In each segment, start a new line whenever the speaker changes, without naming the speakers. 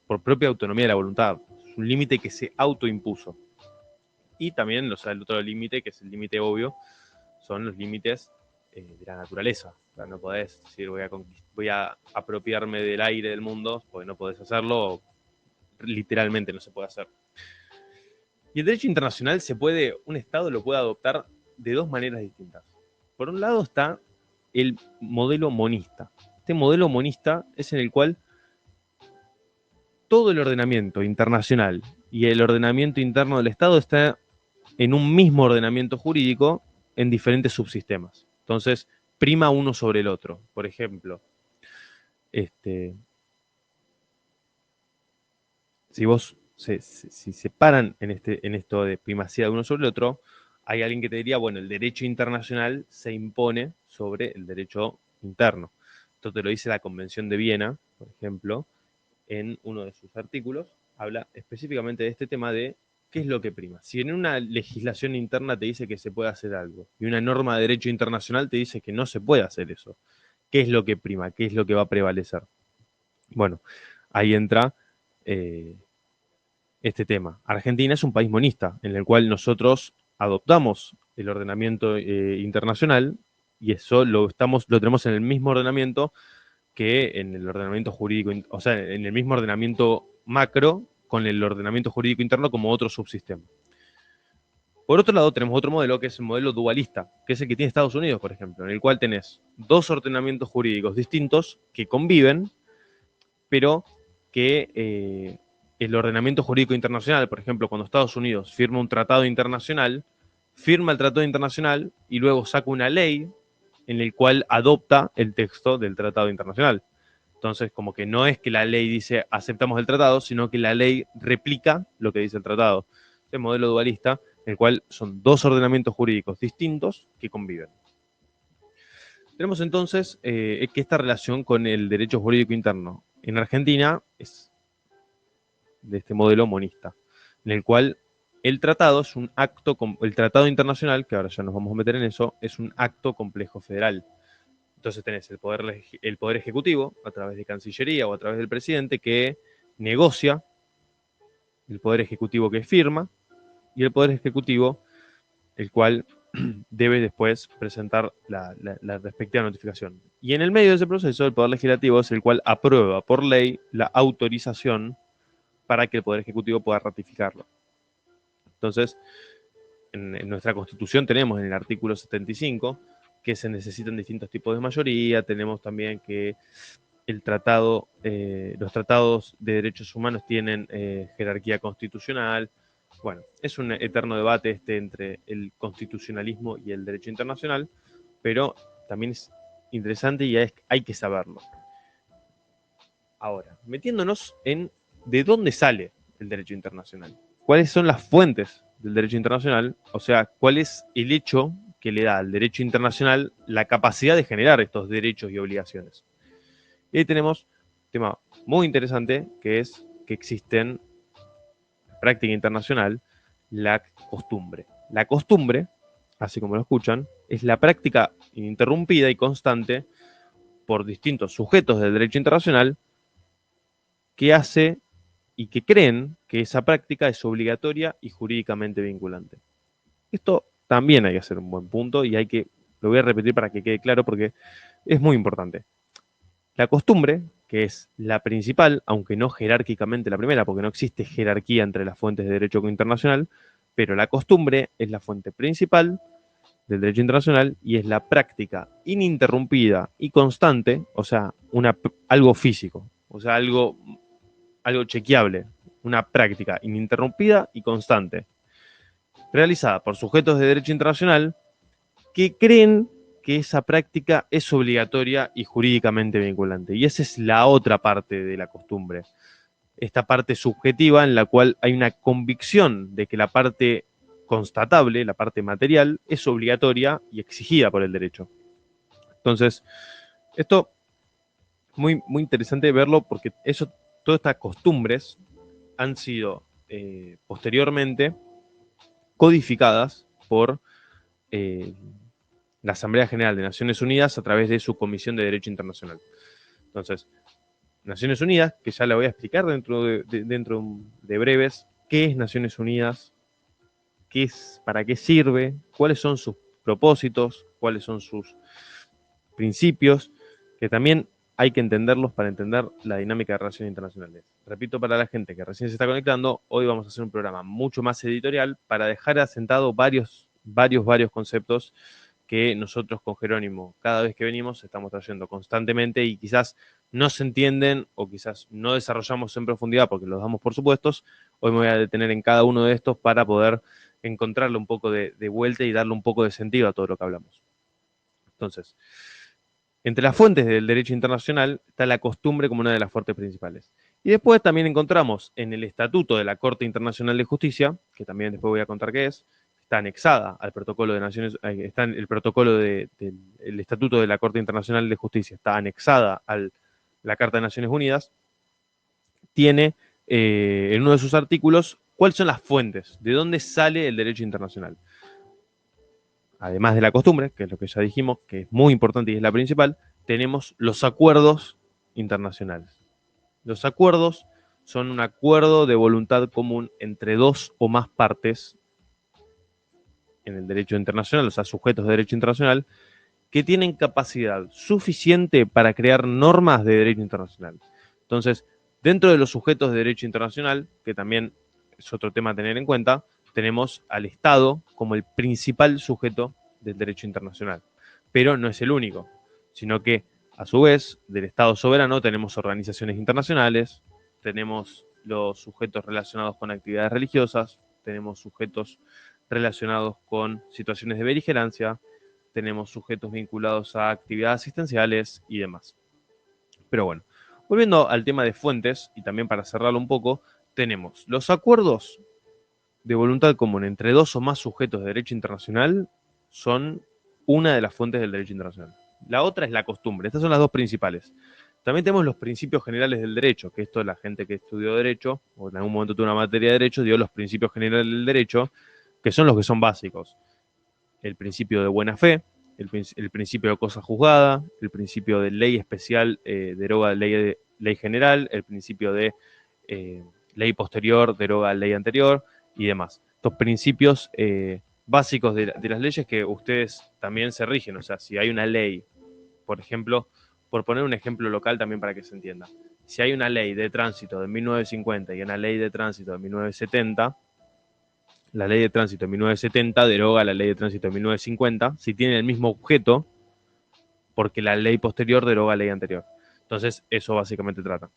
por propia autonomía de la voluntad. Es un límite que se autoimpuso. Y también, o sea, el otro límite, que es el límite obvio, son los límites de la naturaleza. O sea, no podés decir voy a apropiarme del aire del mundo, porque no podés hacerlo, literalmente no se puede hacer. Y el derecho internacional un Estado lo puede adoptar de dos maneras distintas. Por un lado está el modelo monista. Este modelo monista es en el cual todo el ordenamiento internacional y el ordenamiento interno del Estado está en un mismo ordenamiento jurídico en diferentes subsistemas. Entonces, prima uno sobre el otro. Por ejemplo, si separan en esto de primacía de uno sobre el otro, hay alguien que te diría, bueno, el derecho internacional se impone sobre el derecho interno. Esto te lo dice la Convención de Viena, por ejemplo, en uno de sus artículos, habla específicamente de este tema de qué es lo que prima. Si en una legislación interna te dice que se puede hacer algo y una norma de derecho internacional te dice que no se puede hacer eso, ¿qué es lo que prima? ¿Qué es lo que va a prevalecer? Bueno, ahí entra este tema. Argentina es un país monista, en el cual nosotros adoptamos el ordenamiento internacional y eso lo tenemos en el mismo ordenamiento que en el ordenamiento jurídico, o sea, en el mismo ordenamiento macro con el ordenamiento jurídico interno como otro subsistema. Por otro lado, tenemos otro modelo que es el modelo dualista, que es el que tiene Estados Unidos, por ejemplo, en el cual tenés dos ordenamientos jurídicos distintos que conviven, pero que el ordenamiento jurídico internacional, por ejemplo, cuando Estados Unidos firma un tratado internacional, firma el tratado internacional y luego saca una ley en el cual adopta el texto del tratado internacional. Entonces, como que no es que la ley dice aceptamos el tratado, sino que la ley replica lo que dice el tratado. Este modelo dualista, en el cual son dos ordenamientos jurídicos distintos que conviven. Tenemos entonces que esta relación con el derecho jurídico interno en Argentina es de este modelo monista, en el cual el tratado es un acto, el tratado internacional, que ahora ya nos vamos a meter en eso, es un acto complejo federal. Entonces tenés el poder ejecutivo, a través de Cancillería o a través del presidente, que negocia, el poder ejecutivo que firma, y el poder ejecutivo, el cual debe después presentar la respectiva notificación. Y en el medio de ese proceso, el poder legislativo es el cual aprueba por ley la autorización para que el poder ejecutivo pueda ratificarlo. Entonces, en nuestra Constitución tenemos en el artículo 75 que se necesitan distintos tipos de mayoría, tenemos también que los tratados de derechos humanos tienen jerarquía constitucional. Bueno, es un eterno debate entre el constitucionalismo y el derecho internacional, pero también es interesante y hay que saberlo. Ahora, metiéndonos en de dónde sale el derecho internacional. ¿Cuáles son las fuentes del derecho internacional? O sea, ¿cuál es el hecho que le da al derecho internacional la capacidad de generar estos derechos y obligaciones? Y ahí tenemos un tema muy interesante, que es que existen en la práctica internacional la costumbre. La costumbre, así como lo escuchan, es la práctica ininterrumpida y constante por distintos sujetos del derecho internacional que hace y que creen que esa práctica es obligatoria y jurídicamente vinculante. Esto también hay que hacer un buen punto y lo voy a repetir para que quede claro porque es muy importante. La costumbre, que es la principal, aunque no jerárquicamente la primera, porque no existe jerarquía entre las fuentes de derecho internacional, pero la costumbre es la fuente principal del derecho internacional y es la práctica ininterrumpida y constante, o sea, algo físico, o sea, algo chequeable, una práctica ininterrumpida y constante, realizada por sujetos de derecho internacional que creen que esa práctica es obligatoria y jurídicamente vinculante. Y esa es la otra parte de la costumbre. Esta parte subjetiva en la cual hay una convicción de que la parte constatable, la parte material, es obligatoria y exigida por el derecho. Entonces, esto es muy, muy interesante verlo porque todas estas costumbres han sido posteriormente codificadas por la Asamblea General de Naciones Unidas a través de su Comisión de Derecho Internacional. Entonces, Naciones Unidas, que ya la voy a explicar dentro de breves, qué es Naciones Unidas, para qué sirve, cuáles son sus propósitos, cuáles son sus principios, que también hay que entenderlos para entender la dinámica de relaciones internacionales. Repito, para la gente que recién se está conectando, hoy vamos a hacer un programa mucho más editorial para dejar asentado varios conceptos que nosotros con Jerónimo, cada vez que venimos, estamos trayendo constantemente y quizás no se entienden o quizás no desarrollamos en profundidad porque los damos por supuestos. Hoy me voy a detener en cada uno de estos para poder encontrarle un poco de vuelta y darle un poco de sentido a todo lo que hablamos. Entonces, entre las fuentes del derecho internacional está la costumbre como una de las fuentes principales. Y después también encontramos en el Estatuto de la Corte Internacional de Justicia, que también después voy a contar qué es, está anexada al protocolo de Naciones, está en el protocolo del Estatuto de la Corte Internacional de Justicia, está anexada a la Carta de Naciones Unidas, tiene en uno de sus artículos cuáles son las fuentes, de dónde sale el derecho internacional. Además de la costumbre, que es lo que ya dijimos, que es muy importante y es la principal, tenemos los acuerdos internacionales. Los acuerdos son un acuerdo de voluntad común entre dos o más partes en el derecho internacional, o sea, sujetos de derecho internacional, que tienen capacidad suficiente para crear normas de derecho internacional. Entonces, dentro de los sujetos de derecho internacional, que también es otro tema a tener en cuenta, tenemos al Estado como el principal sujeto del derecho internacional. Pero no es el único, sino que, a su vez, del Estado soberano tenemos organizaciones internacionales, tenemos los sujetos relacionados con actividades religiosas, tenemos sujetos relacionados con situaciones de beligerancia, tenemos sujetos vinculados a actividades asistenciales y demás. Pero bueno, volviendo al tema de fuentes, y también para cerrarlo un poco, tenemos los acuerdos de voluntad común entre dos o más sujetos de derecho internacional, son una de las fuentes del derecho internacional. La otra es la costumbre. Estas son las dos principales. También tenemos los principios generales del derecho, que esto la gente que estudió derecho, o en algún momento tuvo una materia de derecho, dio los principios generales del derecho, que son los que son básicos. El principio de buena fe, el principio de cosa juzgada, el principio de ley especial deroga ley general, el principio de ley posterior deroga ley anterior y demás. Estos principios básicos de las leyes que ustedes también se rigen. O sea, si hay una ley, por ejemplo, por poner un ejemplo local también para que se entienda, si hay una ley de tránsito de 1950 y una ley de tránsito de 1970, la ley de tránsito de 1970 deroga la ley de tránsito de 1950 si tiene el mismo objeto, porque la ley posterior deroga la ley anterior. Entonces, eso básicamente trata.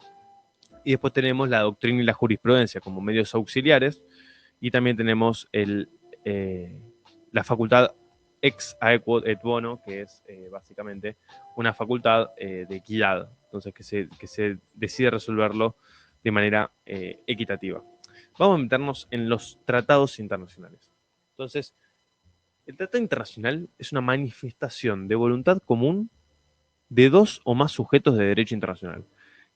Y después tenemos la doctrina y la jurisprudencia como medios auxiliares, y también tenemos la facultad ex aequo et bono, que es básicamente una facultad de equidad, entonces que se decide resolverlo de manera equitativa. Vamos a meternos en los tratados internacionales. Entonces, el tratado internacional es una manifestación de voluntad común de dos o más sujetos de derecho internacional,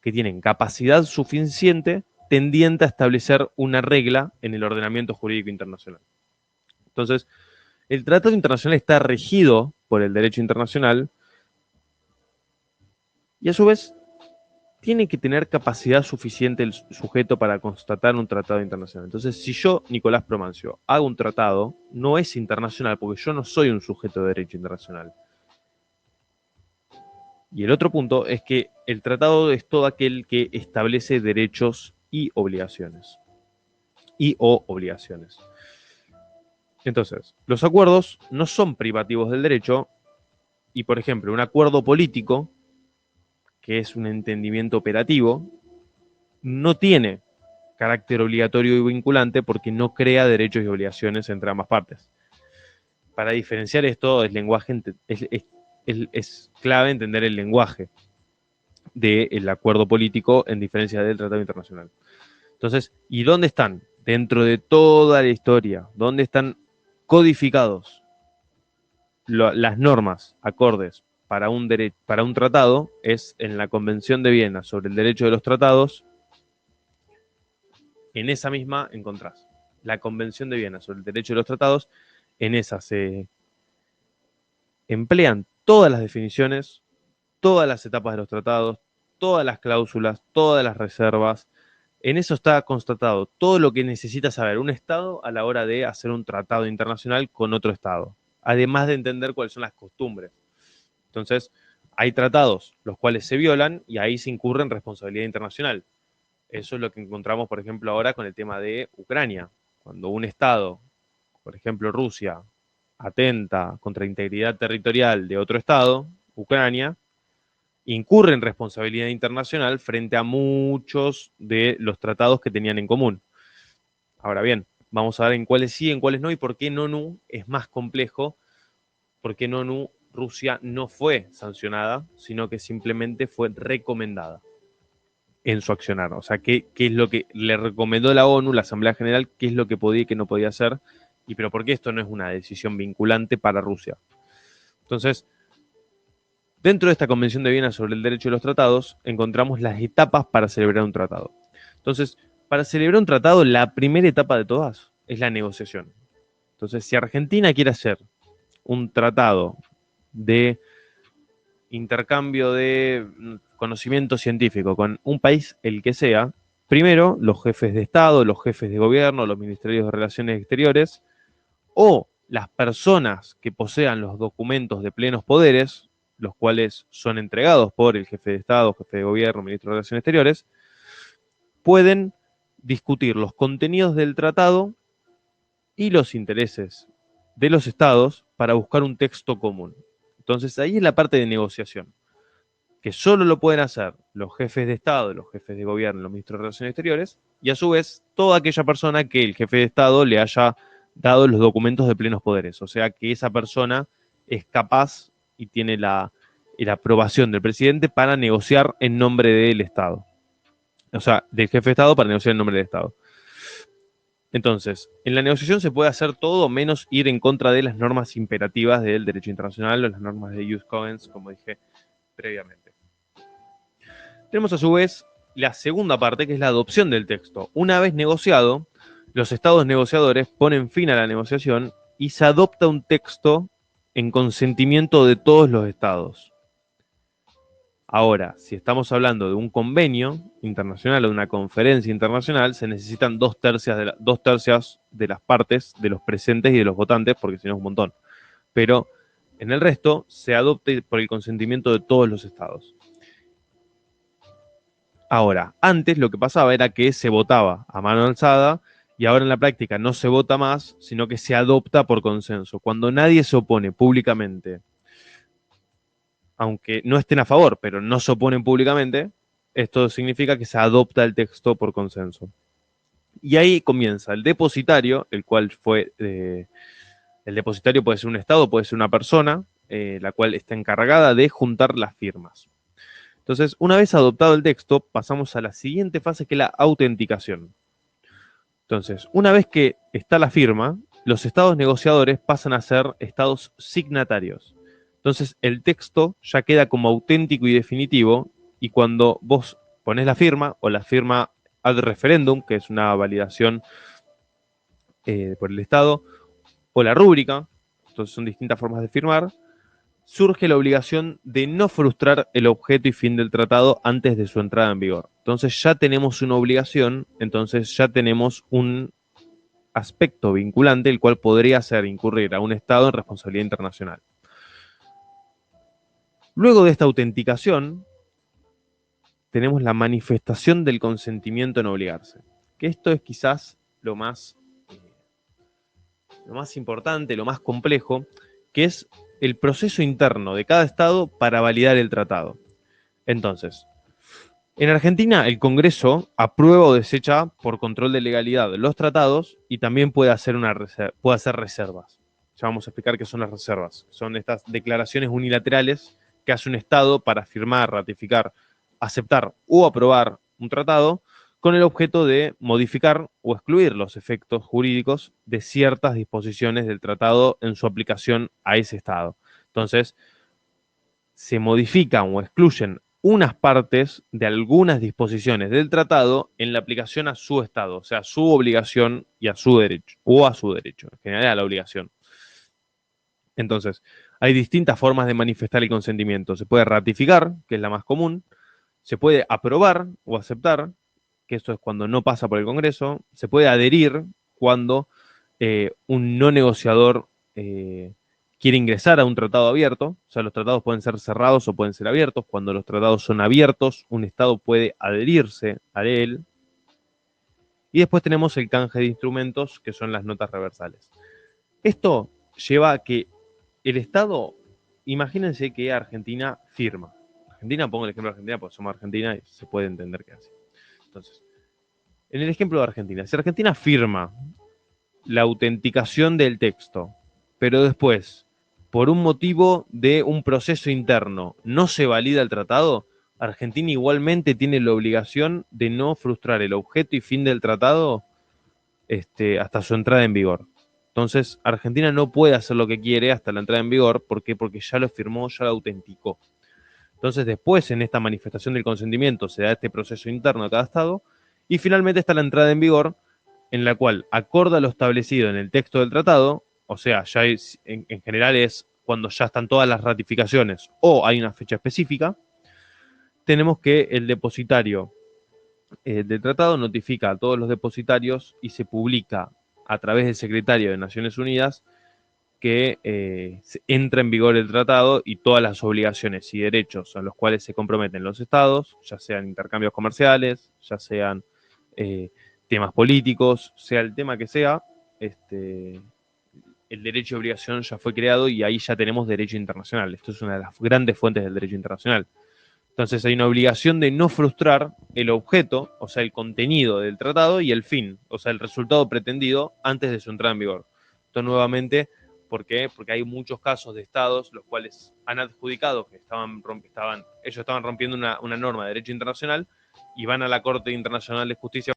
que tienen capacidad suficiente tendiente a establecer una regla en el ordenamiento jurídico internacional. Entonces, el tratado internacional está regido por el derecho internacional y a su vez tiene que tener capacidad suficiente el sujeto para constatar un tratado internacional. Entonces, si yo, Nicolás Promancio, hago un tratado, no es internacional porque yo no soy un sujeto de derecho internacional. Y el otro punto es que el tratado es todo aquel que establece derechos y obligaciones. Entonces, los acuerdos no son privativos del derecho y, por ejemplo, un acuerdo político, que es un entendimiento operativo, no tiene carácter obligatorio y vinculante porque no crea derechos y obligaciones entre ambas partes. Para diferenciar esto, es clave entender el lenguaje del acuerdo político en diferencia del tratado internacional. Entonces, ¿y dónde están? Dentro de toda la historia, ¿dónde están codificados las normas acordes para un tratado? Es en la Convención de Viena sobre el derecho de los tratados. En esa misma encontrás la Convención de Viena sobre el derecho de los tratados. En esa se emplean todas las definiciones, todas las etapas de los tratados, todas las cláusulas, todas las reservas. En eso está constatado todo lo que necesita saber un Estado a la hora de hacer un tratado internacional con otro Estado, además de entender cuáles son las costumbres. Entonces, hay tratados los cuales se violan y ahí se incurre en responsabilidad internacional. Eso es lo que encontramos, por ejemplo, ahora con el tema de Ucrania. Cuando un Estado, por ejemplo Rusia, atenta contra la integridad territorial de otro Estado, Ucrania, incurre en responsabilidad internacional frente a muchos de los tratados que tenían en común. Ahora bien, vamos a ver en cuáles sí, en cuáles no, y por qué en ONU es más complejo, porque en ONU Rusia no fue sancionada, sino que simplemente fue recomendada en su accionar. O sea, qué es lo que le recomendó la ONU, la Asamblea General, qué es lo que podía y qué no podía hacer, y pero por qué esto no es una decisión vinculante para Rusia. Entonces, dentro de esta Convención de Viena sobre el Derecho de los Tratados, encontramos las etapas para celebrar un tratado. Entonces, para celebrar un tratado, la primera etapa de todas es la negociación. Entonces, si Argentina quiere hacer un tratado de intercambio de conocimiento científico con un país, el que sea, primero los jefes de Estado, los jefes de gobierno, los ministerios de Relaciones Exteriores o las personas que posean los documentos de plenos poderes, los cuales son entregados por el jefe de Estado, jefe de gobierno, ministro de Relaciones Exteriores, pueden discutir los contenidos del tratado y los intereses de los estados para buscar un texto común. Entonces ahí es la parte de negociación, que solo lo pueden hacer los jefes de Estado, los jefes de gobierno, los ministros de Relaciones Exteriores, y a su vez toda aquella persona que el jefe de Estado le haya dado los documentos de plenos poderes. O sea que esa persona es capaz y tiene la aprobación del presidente para negociar en nombre del Estado. O sea, del jefe de Estado para negociar en nombre del Estado. Entonces, en la negociación se puede hacer todo menos ir en contra de las normas imperativas del derecho internacional o las normas de jus cogens, como dije previamente. Tenemos a su vez la segunda parte, que es la adopción del texto. Una vez negociado, los estados negociadores ponen fin a la negociación y se adopta un texto en consentimiento de todos los estados. Ahora, si estamos hablando de un convenio internacional o de una conferencia internacional, se necesitan dos tercias de las partes, de los presentes y de los votantes, porque si no es un montón. Pero en el resto se adopta por el consentimiento de todos los estados. Ahora, antes lo que pasaba era que se votaba a mano alzada y ahora en la práctica no se vota más, sino que se adopta por consenso. Cuando nadie se opone públicamente, aunque no estén a favor, pero no se oponen públicamente, esto significa que se adopta el texto por consenso. Y ahí comienza el depositario, el cual fue, el depositario puede ser un Estado, puede ser una persona, la cual está encargada de juntar las firmas. Entonces, una vez adoptado el texto, pasamos a la siguiente fase, que es la autenticación. Entonces, una vez que está la firma, los estados negociadores pasan a ser estados signatarios. Entonces, el texto ya queda como auténtico y definitivo, y cuando vos pones la firma, o la firma ad referendum, que es una validación por el Estado, o la rúbrica, entonces son distintas formas de firmar, surge la obligación de no frustrar el objeto y fin del tratado antes de su entrada en vigor. Entonces ya tenemos una obligación, entonces ya tenemos un aspecto vinculante, el cual podría hacer incurrir a un Estado en responsabilidad internacional. Luego de esta autenticación, tenemos la manifestación del consentimiento en obligarse, que esto es quizás lo más importante, lo más complejo, que es el proceso interno de cada Estado para validar el tratado. Entonces, en Argentina, el Congreso aprueba o desecha por control de legalidad los tratados y también puede hacer reservas. Ya vamos a explicar qué son las reservas. Son estas declaraciones unilaterales que hace un Estado para firmar, ratificar, aceptar o aprobar un tratado con el objeto de modificar o excluir los efectos jurídicos de ciertas disposiciones del tratado en su aplicación a ese Estado. Entonces, se modifican o excluyen unas partes de algunas disposiciones del tratado en la aplicación a su Estado, o sea, a su obligación y a su derecho, o a su derecho, en general a la obligación. Entonces, hay distintas formas de manifestar el consentimiento. Se puede ratificar, que es la más común, Se puede aprobar o aceptar, que eso es cuando no pasa por el Congreso. Se puede adherir cuando un no negociador quiere ingresar a un tratado abierto. O sea, los tratados pueden ser cerrados o pueden ser abiertos. Cuando los tratados son abiertos, un Estado puede adherirse a él. Y después tenemos el canje de instrumentos, que son las notas reversales. Esto lleva a que el Estado, imagínense que Argentina firma. Argentina, pongo el ejemplo de Argentina porque somos Argentina y se puede entender que es así. Entonces, en el ejemplo de Argentina, si Argentina firma la autenticación del texto, pero después, por un motivo de un proceso interno, no se valida el tratado, Argentina igualmente tiene la obligación de no frustrar el objeto y fin del tratado hasta su entrada en vigor. Entonces, Argentina no puede hacer lo que quiere hasta la entrada en vigor. ¿Por qué? Porque ya lo firmó, ya lo autenticó. Entonces, después, en esta manifestación del consentimiento, se da este proceso interno de cada Estado. Y finalmente está la entrada en vigor, en la cual, acorde a lo establecido en el texto del tratado, o sea, ya es, en general es cuando ya están todas las ratificaciones o hay una fecha específica, tenemos que el depositario del tratado notifica a todos los depositarios y se publica a través del secretario de Naciones Unidas que entra en vigor el tratado y todas las obligaciones y derechos a los cuales se comprometen los estados, ya sean intercambios comerciales, ya sean temas políticos, sea el tema que sea, el derecho de obligación ya fue creado y ahí ya tenemos derecho internacional. Esto es una de las grandes fuentes del derecho internacional. Entonces hay una obligación de no frustrar el objeto, o sea, el contenido del tratado y el fin, o sea, el resultado pretendido antes de su entrada en vigor. Esto nuevamente, ¿por qué? Porque hay muchos casos de estados los cuales han adjudicado que ellos estaban rompiendo una norma de derecho internacional y van a la Corte Internacional de Justicia